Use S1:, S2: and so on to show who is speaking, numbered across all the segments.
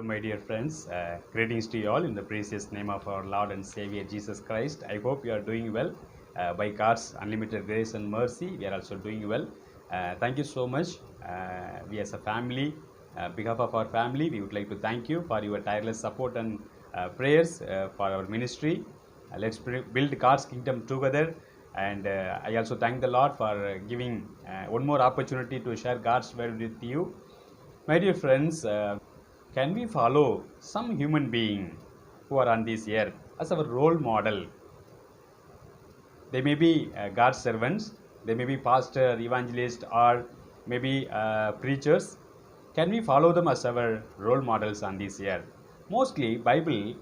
S1: my dear friends. Greetings to you all in the precious name of our Lord and Savior Jesus Christ. I hope you are doing well. By God's unlimited grace and mercy, we are also doing well. Thank you so much. We as a family, behalf of our family, we would like to thank you for your tireless support and prayers for our ministry. Let's build God's kingdom together. And I also thank the Lord for giving one more opportunity to share God's word with you. My dear friends, can we follow some human being who are on this earth as our role model? They may be God's servants, they may be pastor, evangelist, or maybe preachers. Can we follow them as our role models on this earth? Mostly, Bible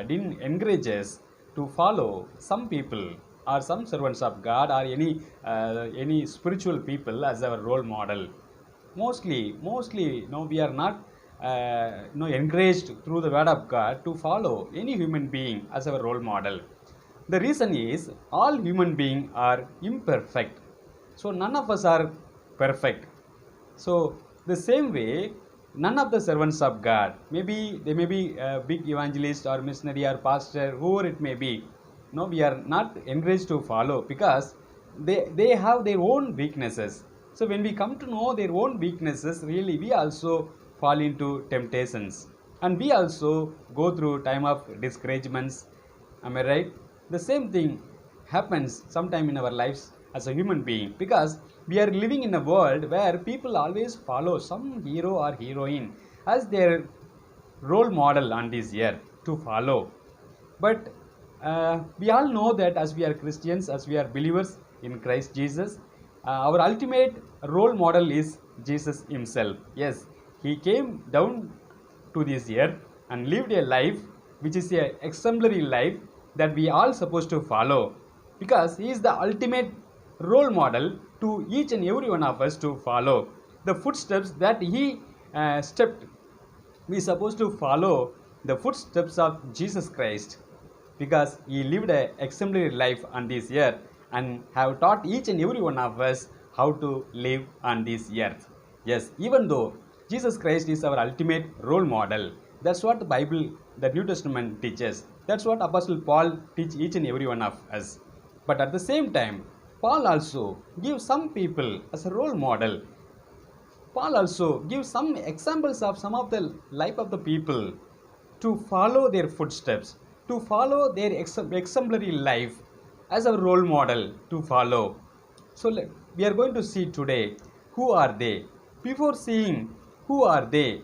S1: didn't encourage us to follow some people or some servants of God or any spiritual people as our role model. Mostly, no, we are not encouraged through the word of God to follow any human being as our role model. The reason is all human beings are imperfect. So none of us are perfect. So the same way, none of the servants of God, maybe they may be a big evangelist or missionary or pastor, whoever it may be, no, we are not encouraged to follow because they have their own weaknesses. So when we come to know their own weaknesses, really we also fall into temptations and we also go through time of discouragements. Am I right? The same thing happens sometime in our lives as a human being because we are living in a world where people always follow some hero or heroine as their role model on this earth to follow. But we all know that as we are Christians, as we are believers in Christ Jesus, our ultimate role model is Jesus Himself. Yes, He came down to this earth and lived a life which is a exemplary life that we all supposed to follow because He is the ultimate role model to each and every one of us to follow. The footsteps that He stepped, we are supposed to follow the footsteps of Jesus Christ because He lived an exemplary life on this earth and have taught each and every one of us how to live on this earth. Yes, even though Jesus Christ is our ultimate role model, that's what the Bible, the New Testament teaches. That's what Apostle Paul teach each and every one of us. But at the same time, Paul also gives some people as a role model. Paul also gives some examples of some of the life of the people to follow their footsteps, to follow their exemplary life as a role model to follow. So we are going to see today who are they. Before seeing who are they,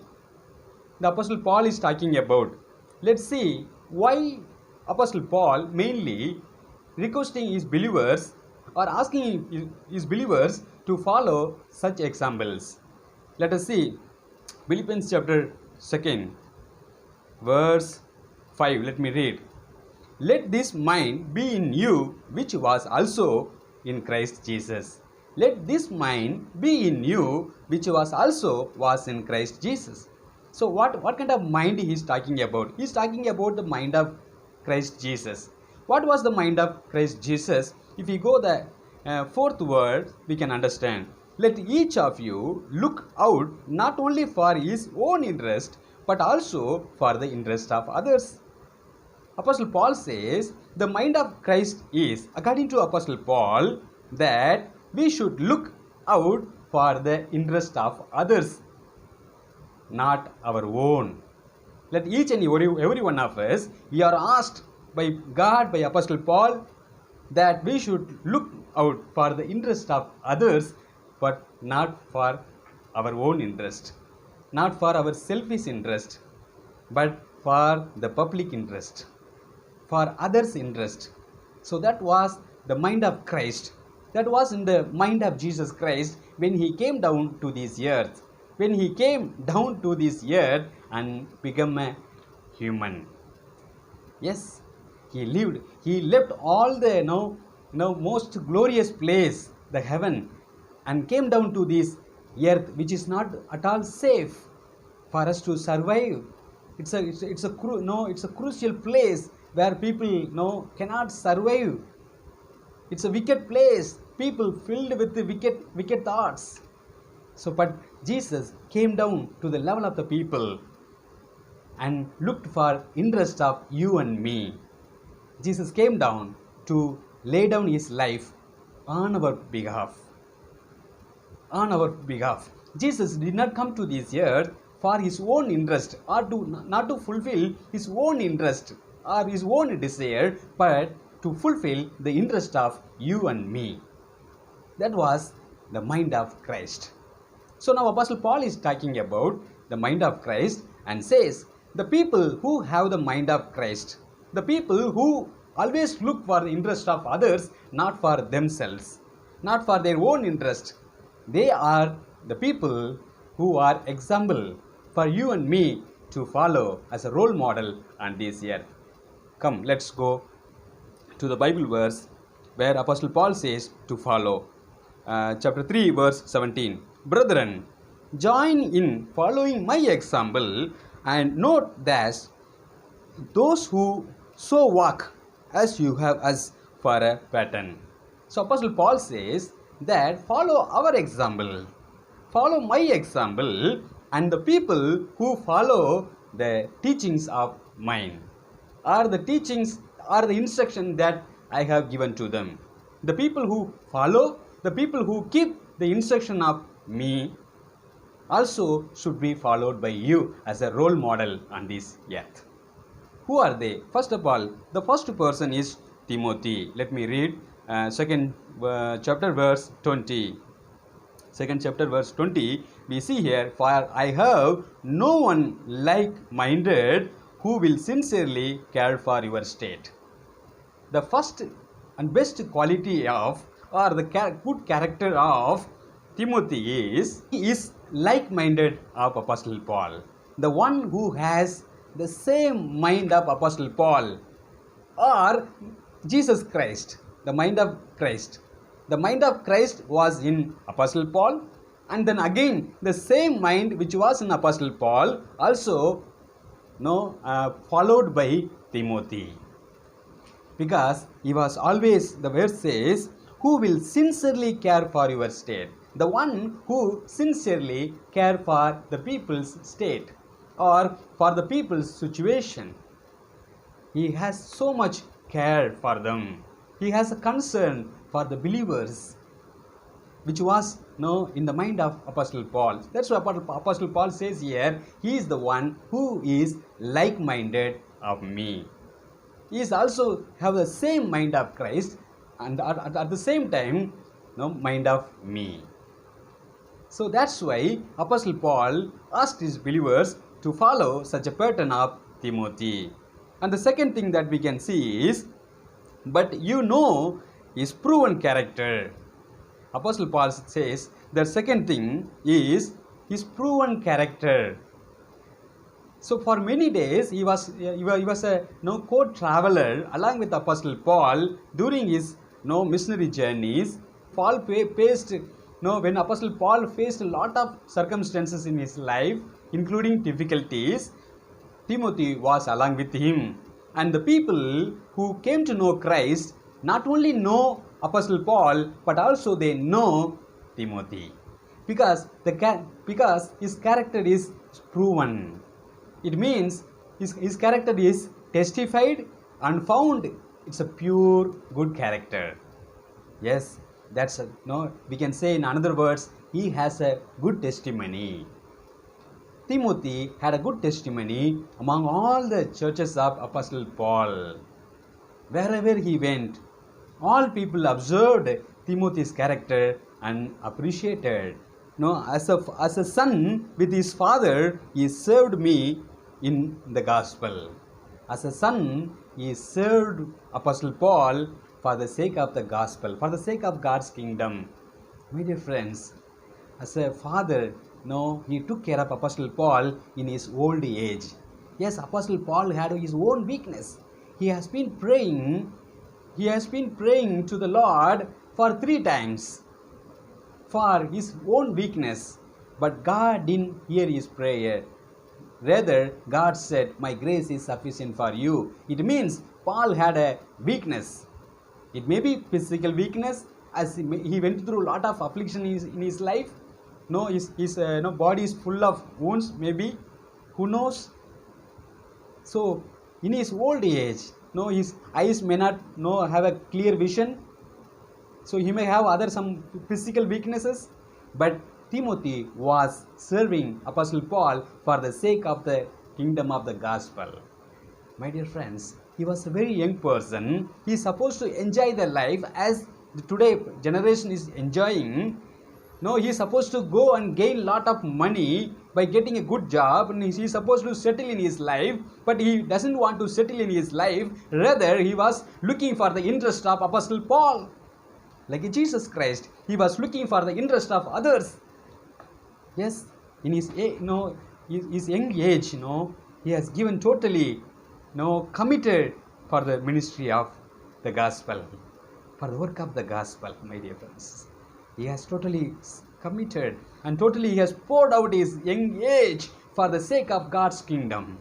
S1: the Apostle Paul is talking about. Let's see why Apostle Paul mainly requesting his believers or asking his believers to follow such examples. Let us see Philippians chapter 2, verse 5. Let me read. Let this mind be in you, which was also in Christ Jesus. Let this mind be in you, which was in Christ Jesus. So what kind of mind he is talking about? He is talking about the mind of Christ Jesus. What was the mind of Christ Jesus? If we go the fourth word, we can understand. Let each of you look out not only for his own interest, but also for the interest of others. Apostle Paul says the mind of Christ is, according to Apostle Paul, that we should look out for the interest of others, not our own. Let each and every one of us, we are asked by God, by Apostle Paul, that we should look out for the interest of others, but not for our own interest, not for our selfish interest, but for the public interest, for others' interest. So that was the mind of Christ. That was in the mind of Jesus Christ when He came down to this earth. When He came down to this earth and became a human. Yes, He lived. He left all the most glorious place, the heaven, and came down to this earth, which is not at all safe for us to survive. It's a crucial place where people cannot survive. It's a wicked place, people filled with the wicked thoughts. So but Jesus came down to the level of the people and looked for interest of you and me. Jesus came down to lay down his life on our behalf. On our behalf. Jesus did not come to this earth for his own interest or not to fulfill his own interest or his own desire, but to fulfill the interest of you and me. That was the mind of Christ. So now Apostle Paul is talking about the mind of Christ and says, the people who have the mind of Christ, the people who always look for the interest of others, not for themselves, not for their own interest, they are the people who are example for you and me to follow as a role model on this earth. Come, let's go to the Bible verse where Apostle Paul says to follow. Chapter 3 verse 17. Brethren, join in following my example and note that those who so walk as you have us for a pattern. So Apostle Paul says that follow our example, follow my example, and the people who follow the teachings of mine, or the teachings or the instruction that I have given to them. The people who follow, the people who keep the instruction of me also should be followed by you as a role model on this earth. Who are they? First of all, the first person is Timothy. Let me read second chapter verse 20. Second chapter verse 20, we see here, for I have no one like-minded who will sincerely care for your state. The first and best quality of, or the good character of Timothy is, he is like-minded of Apostle Paul. The one who has the same mind of Apostle Paul or Jesus Christ, the mind of Christ. The mind of Christ was in Apostle Paul, and then again the same mind which was in Apostle Paul also followed by Timothy. Because he was always, the verse says, who will sincerely care for your state. The one who sincerely care for the people's state or for the people's situation. He has so much care for them. He has a concern for the believers, which was in the mind of Apostle Paul. That's why Apostle Paul says here, he is the one who is like-minded of me. He is also have the same mind of Christ and at the same time, mind of me. So that's why Apostle Paul asked his believers to follow such a pattern of Timothy. And the second thing that we can see is, but his proven character. Apostle Paul says the second thing is his proven character. So for many days he was a court traveler along with Apostle Paul during his missionary journeys. Paul faced when Apostle Paul faced a lot of circumstances in his life, including difficulties, Timothy was along with him. And the people who came to know Christ not only know Apostle Paul, but also they know Timothy. Because his character is proven. It means his character is testified and found. It's a pure good character. Yes, that's we can say in another words, he has a good testimony. Timothy had a good testimony among all the churches of Apostle Paul. Wherever he went, all people observed Timothy's character and appreciated. As a son with his father, he served me in the gospel. As a son, he served Apostle Paul for the sake of the gospel, for the sake of God's kingdom. My dear friends, as a father, he took care of Apostle Paul in his old age. Yes, Apostle Paul had his own weakness. He has been praying to the Lord for 3 times for his own weakness. But God didn't hear his prayer. Rather, God said, my grace is sufficient for you. It means Paul had a weakness. It may be physical weakness, as he went through a lot of affliction in his life. His body is full of wounds, maybe. Who knows? So in his old age, his eyes may not have a clear vision, so he may have other some physical weaknesses, but Timothy was serving Apostle Paul for the sake of the kingdom of the gospel. My dear friends, he was a very young person. He is supposed to enjoy the life as the today generation is enjoying. He is supposed to go and gain lot of money by getting a good job, and he is supposed to settle in his life, but he doesn't want to settle in his life. Rather, he was looking for the interest of Apostle Paul. Like Jesus Christ, he was looking for the interest of others. Yes, in his his young age, he has given totally committed for the ministry of the gospel, for the work of the gospel, my dear friends. He has totally committed and totally he has poured out his young age for the sake of God's kingdom.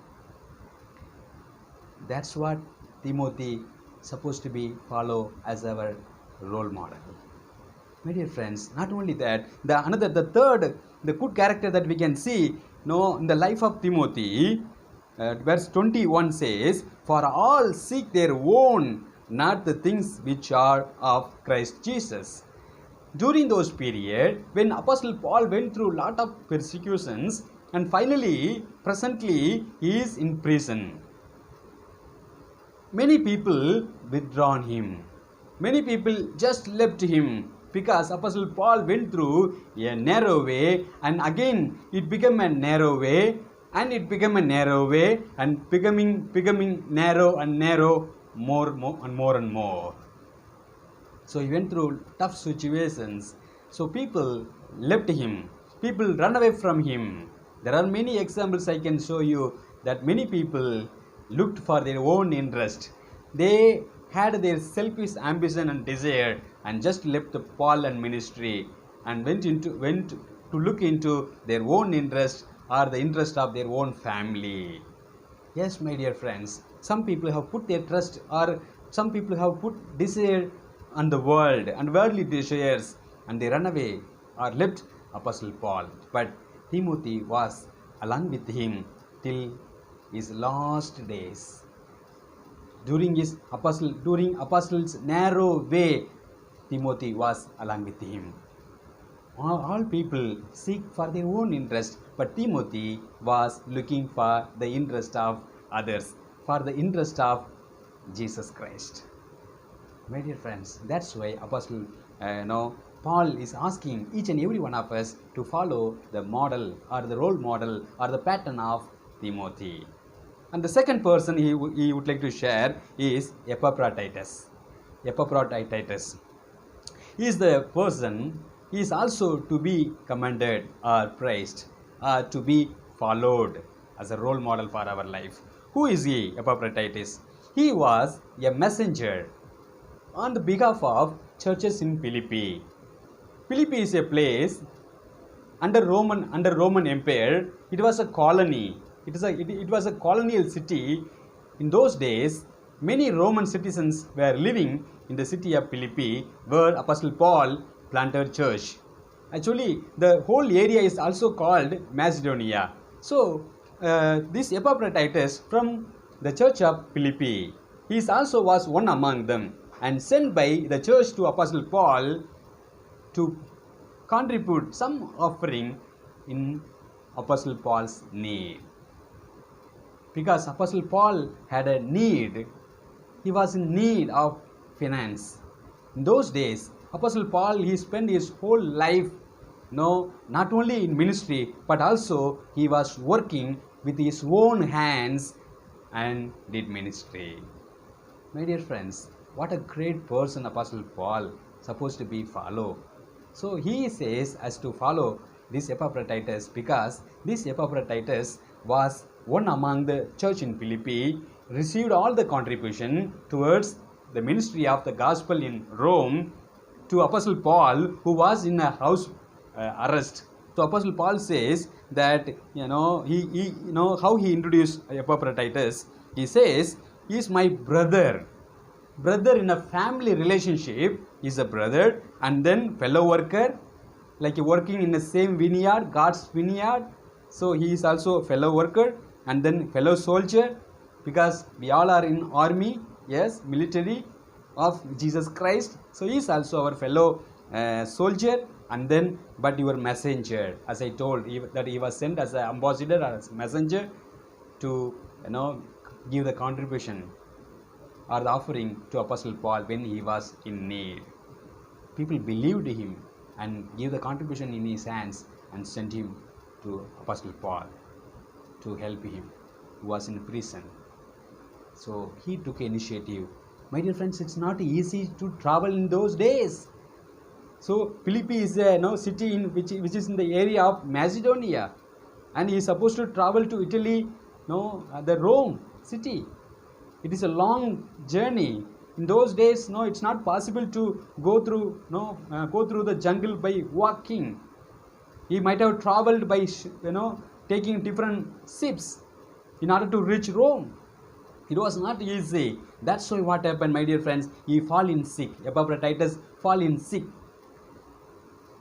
S1: That's what Timothy supposed to be follow as our role model. My dear friends, not only that, the third good character that we can see in the life of Timothy, verse 21 says, for all seek their own, not the things which are of Christ Jesus. During those period when Apostle Paul went through lot of persecutions, and finally presently he is in prison, many people withdrawn him. Many people just left him because Apostle Paul went through a narrow way, and again it became a narrow way, and it became a narrow way, and becoming narrow and narrow, more and more and more. So he went through tough situations. So people left him. People run away from him. There are many examples I can show you that many people looked for their own interest. They had their selfish ambition and desire and just left the Paul and ministry and went to look into their own interest or the interest of their own family. Yes, my dear friends, some people have put their trust, or some people have put desire on the world and worldly desires, and they run away or left Apostle Paul. But Timothy was along with him till his last days. During apostles' narrow way, Timothy was along with him. All people seek for their own interest, but Timothy was looking for the interest of others, for the interest of Jesus Christ. My dear friends, that's why Apostle Paul is asking each and every one of us to follow the model or the role model or the pattern of Timothy. And the second person he would like to share is Epaphroditus. Epaphroditus. He is the person, he is also to be commended or praised or to be followed as a role model for our life. Who is he, Epaphroditus? He was a messenger on the behalf of churches in Philippi. Philippi is a place under Roman Empire. It was a colony. It was a colonial city. In those days, many Roman citizens were living in the city of Philippi, where Apostle Paul planted church. Actually, the whole area is also called Macedonia. So, this Epaphroditus from the church of Philippi, he also was one among them, and sent by the church to Apostle Paul to contribute some offering in Apostle Paul's need. Because Apostle Paul had a need, he was in need of finance. In those days, Apostle Paul, he spent his whole life not only in ministry, but also he was working with his own hands and did ministry. My dear friends, what a great person Apostle Paul supposed to be follow. So he says as to follow this Epaphroditus, because this Epaphroditus was one among the church in Philippi, received all the contribution towards the ministry of the gospel in Rome to Apostle Paul, who was in a house arrest. So Apostle Paul says that he how he introduced Epaphroditus. He says, he is my brother. Brother in a family relationship is a brother, and then fellow worker, like working in the same vineyard, God's vineyard. So he is also a fellow worker, and then fellow soldier, because we all are in army, yes, military of Jesus Christ. So he is also our fellow soldier, and then but your messenger, as I told that he was sent as an ambassador or as a messenger to give the contribution or the offering to Apostle Paul when he was in need. People believed him and gave the contribution in his hands and sent him to Apostle Paul to help him, who was in prison. So he took initiative. My dear friends, it's not easy to travel in those days. So Philippi is a city in which is in the area of Macedonia, and he is supposed to travel to Italy, the Rome city. It is a long journey. In those days, it's not possible to go through the jungle by walking. He might have traveled by taking different ships in order to reach Rome. It was not easy. That's why what happened, my dear friends, he fall in sick. Epaphroditus fall in sick,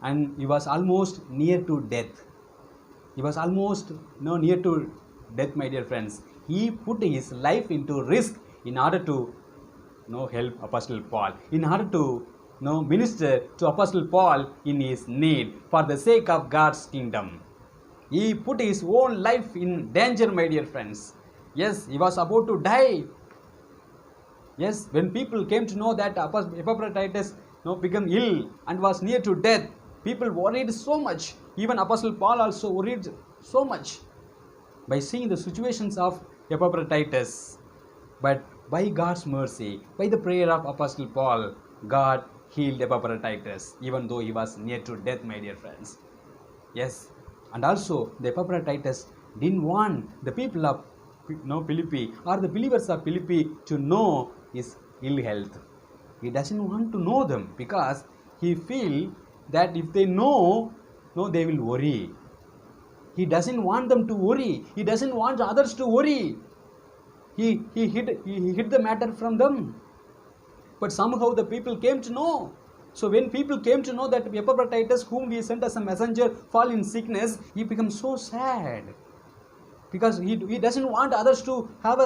S1: and he was almost near to death. He was almost near to death, my dear friends. He put his life into risk in order to help Apostle Paul, in order to minister to Apostle Paul in his need for the sake of God's kingdom. He put his own life in danger, my dear friends. Yes, he was about to die. Yes, when people came to know that Epaphroditus became ill and was near to death, people worried so much. Even Apostle Paul also worried so much by seeing the situations of Epaphroditus. But by God's mercy, by the prayer of Apostle Paul, God healed Epaphroditus, even though he was near to death, my dear friends. Yes, and also the Epaphroditus didn't want the people of Philippi or the believers of Philippi to know his ill health. He doesn't want to know them because he feels that if they know, they will worry. He doesn't want them to worry. He doesn't want others to worry. He hid the matter from them. But somehow the people came to know. So when people came to know that Epaphroditus, whom we sent as a messenger, fall in sickness, he becomes so sad. Because he doesn't want others to have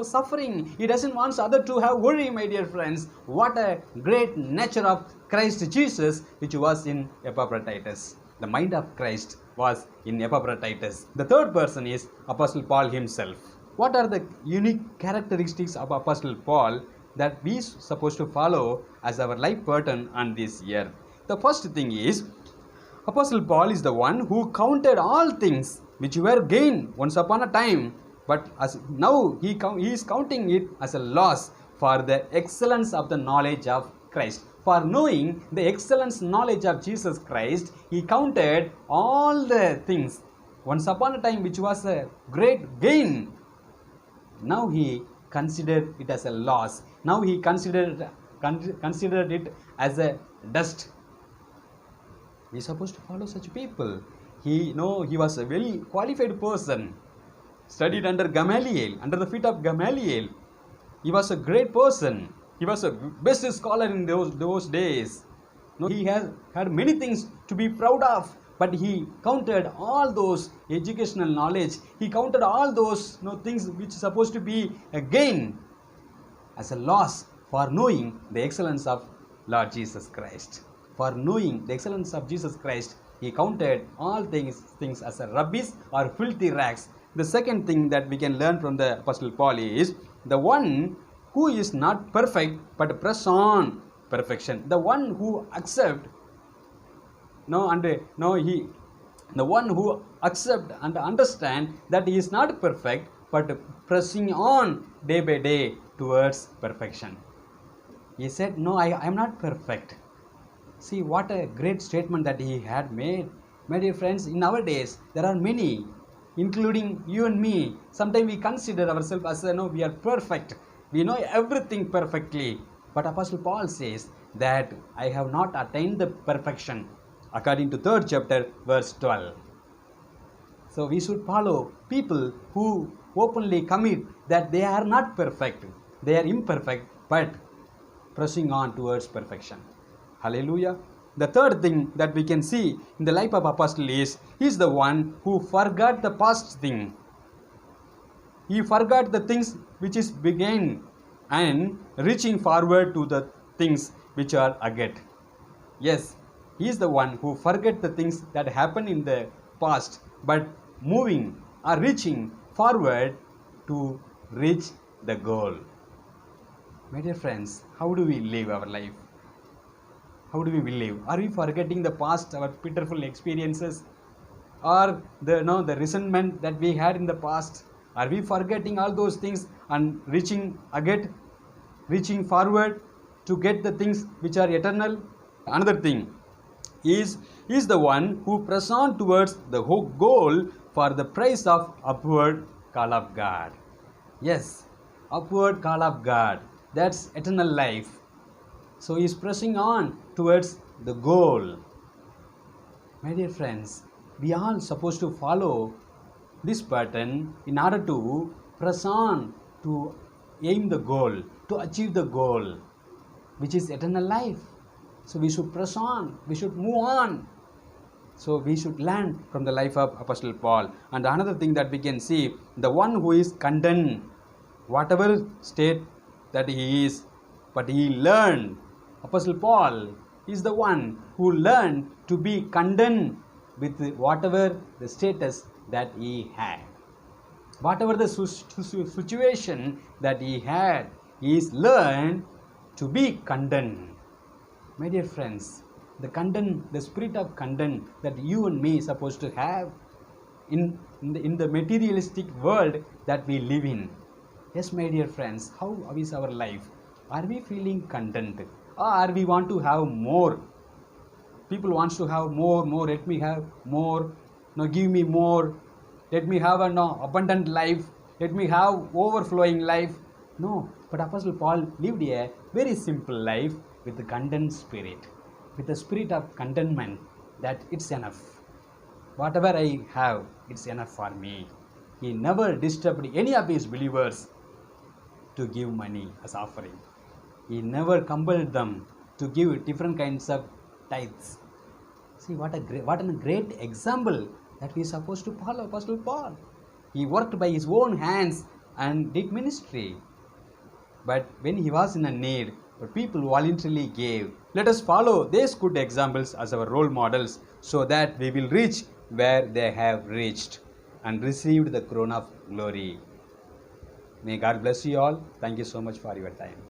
S1: suffering. He doesn't want others to have worry, my dear friends. What a great nature of Christ Jesus which was in Epaphroditus. The mind of Christ was in Epaphroditus. The third person is Apostle Paul himself. What are the unique characteristics of Apostle Paul that we are supposed to follow as our life pattern on this earth? The first thing is, Apostle Paul is the one who counted all things which were gain once upon a time, but as now he is counting it as a loss for the excellence of the knowledge of Christ. For knowing the excellence knowledge of Jesus Christ, he counted all the things once upon a time which was a great gain. Now he considered it as a loss. Now he considered it as a dust. We are supposed to follow such people. He was a very qualified person. Studied under Gamaliel, under the feet of Gamaliel. He was a great person. He was a best scholar in those days. He has had many things to be proud of, but he counted all those educational knowledge. He counted all those things which are supposed to be a gain as a loss for knowing the excellence of Lord Jesus Christ. For knowing the excellence of Jesus Christ, he counted all things as a rubbish or filthy rags. The second thing that we can learn from the Apostle Paul is the one who is not perfect but press on perfection. The one who accept the one who accept and understand that he is not perfect but pressing on day by day towards perfection. He said, no, I am not perfect. See what a great statement that he had made. My dear friends, in our days there are many, including you and me. Sometimes we consider ourselves as we are perfect. We know everything perfectly. But Apostle Paul says that I have not attained the perfection, according to 3rd chapter, verse 12. So we should follow people who openly commit that they are not perfect. They are imperfect, but pressing on towards perfection. Hallelujah. The third thing that we can see in the life of Apostle is, he is the one who forgot the past thing. he forgot the things which is began and reaching forward to the things which are ahead. Yes, he is the one who forget the things that happened in the past, but moving or reaching forward to reach the goal. My dear friends, how do we live our life? How do we live? Are we forgetting the past, our pitiful experiences, or the resentment that we had in the past? Are we forgetting all those things and reaching ahead, reaching forward to get the things which are eternal? Another thing is the one who press on towards the goal for the price of upward call of God. Yes, upward call of God. That's eternal life. So he is pressing on towards the goal. My dear friends, we are supposed to follow this pattern in order to press on to aim the goal, to achieve the goal, which is eternal life. So we should press on, we should move on. So we should learn from the life of Apostle Paul. And another thing that we can see, the one who is content, whatever state that he is, but he learned. Apostle Paul is the one who learned to be content with whatever the status that he had. Whatever the situation that he had, he is learned to be content. My dear friends, the spirit of content that you and me are supposed to have in the materialistic world that we live in. Yes, my dear friends, how is our life? Are we feeling content? Or we want to have more? People wants to have more, let me have more, give me more, let me have an abundant life, let me have overflowing life. No, but Apostle Paul lived a very simple life with the content spirit, with the spirit of contentment, that it's enough. Whatever I have, it's enough for me. He never disturbed any of his believers to give money as offering. He never compelled them to give different kinds of tithes. See what a great example that we are supposed to follow Apostle Paul. He worked by his own hands and did ministry. But when he was in a need, but people voluntarily gave. Let us follow these good examples as our role models, so that we will reach where they have reached and received the crown of glory. May God bless you all. Thank you so much for your time.